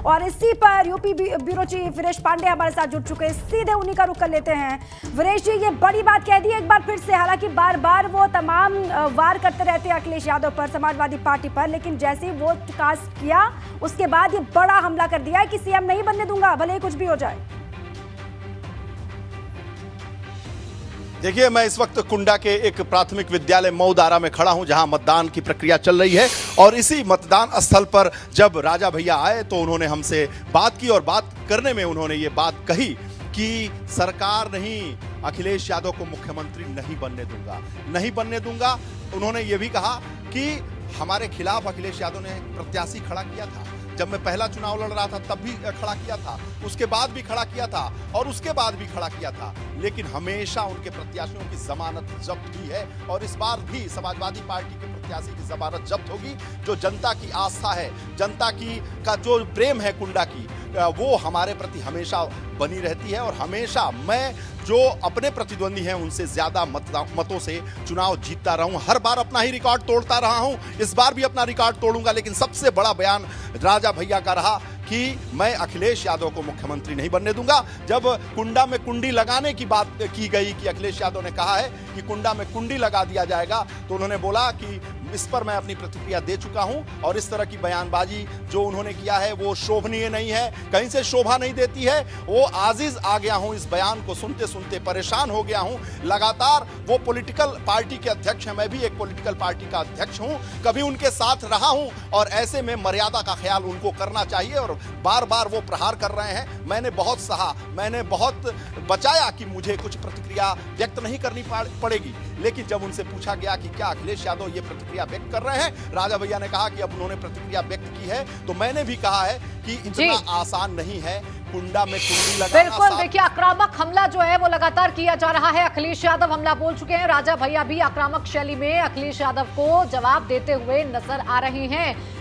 और इसी पर UP bureau chief Viresh Pandey हमारे साथ जुड़ चुके हैं। सीधे उन्हीं का रुख कर लेते हैं। वीरेश जी, ये बड़ी बात कह दी एक बार फिर से, हालांकि बार बार वो तमाम वार करते रहते हैं अखिलेश यादव पर, समाजवादी पार्टी पर, लेकिन जैसे ही वो कास्ट किया उसके बाद ये बड़ा हमला कर दिया है कि सीएम नहीं बनने दूंगा भले ही कुछ भी हो जाए। देखिए, मैं इस वक्त कुंडा के एक प्राथमिक विद्यालय मऊदारा में खड़ा हूं, जहां मतदान की प्रक्रिया चल रही है। और इसी मतदान स्थल पर जब राजा भैया आए तो उन्होंने हमसे बात की, और बात करने में उन्होंने ये बात कही कि सरकार नहीं, अखिलेश यादव को मुख्यमंत्री नहीं बनने दूंगा, नहीं बनने दूंगा। उन्होंने ये भी कहा कि हमारे खिलाफ अखिलेश यादव ने प्रत्याशी खड़ा किया था, जब मैं पहला चुनाव लड़ रहा था तब भी खड़ा किया था, उसके बाद भी खड़ा किया था, और उसके बाद भी खड़ा किया था, लेकिन हमेशा उनके प्रत्याशियों की जमानत जब्त हुई है। और इस बार भी समाजवादी पार्टी के प्रत्याशी की जमानत जब्त होगी। जो जनता की आस्था है, जनता की का जो प्रेम है कुंडा की, वो हमारे प्रति हमेशा बनी रहती है। और हमेशा मैं जो अपने प्रतिद्वंदी हैं उनसे ज्यादा मतों से चुनाव जीतता रहा हूं। हर बार अपना ही रिकॉर्ड तोड़ता रहा हूं, इस बार भी अपना रिकॉर्ड तोड़ूंगा। लेकिन सबसे बड़ा बयान राजा भैया का रहा कि मैं अखिलेश यादव को मुख्यमंत्री नहीं बनने दूंगा। जब कुंडा में कुंडी लगाने की बात की गई कि अखिलेश यादव ने कहा है कि कुंडा में कुंडी लगा दिया जाएगा, तो उन्होंने बोला कि इस पर मैं अपनी प्रतिक्रिया दे चुका हूं, और इस तरह की बयानबाजी जो उन्होंने किया है वो शोभनीय नहीं है, कहीं से शोभा नहीं देती है। वो आजिज आ गया हूं, इस बयान को सुनते सुनते परेशान हो गया हूं। लगातार वो पॉलिटिकल पार्टी के अध्यक्ष हैं, मैं भी एक पॉलिटिकल पार्टी का अध्यक्ष हूं, कभी उनके साथ रहा हूं, और ऐसे में मर्यादा का ख्याल उनको करना चाहिए। और बार बार वो प्रहार कर रहे हैं। मैंने बहुत सहा, मैंने बहुत बचाया कि मुझे कुछ प्रतिक्रिया व्यक्त नहीं करनी पड़ेगी, लेकिन जब उनसे पूछा गया कि क्या अखिलेश यादव ये प्रतिक्रिया व्यक्त कर रहे हैं, राजा भैया ने कहा कि अब उन्होंने प्रतिक्रिया व्यक्त की है। तो मैंने भी कहा है कि इतना आसान नहीं है कुंडा में कुंडी लगाना। बिल्कुल, देखिए आक्रामक हमला जो है वो लगातार किया जा रहा है। अखिलेश यादव हमला बोल चुके हैं, राजा भैया भी आक्रामक शैली में अखिलेश यादव को जवाब देते हुए नजर आ रहे हैं।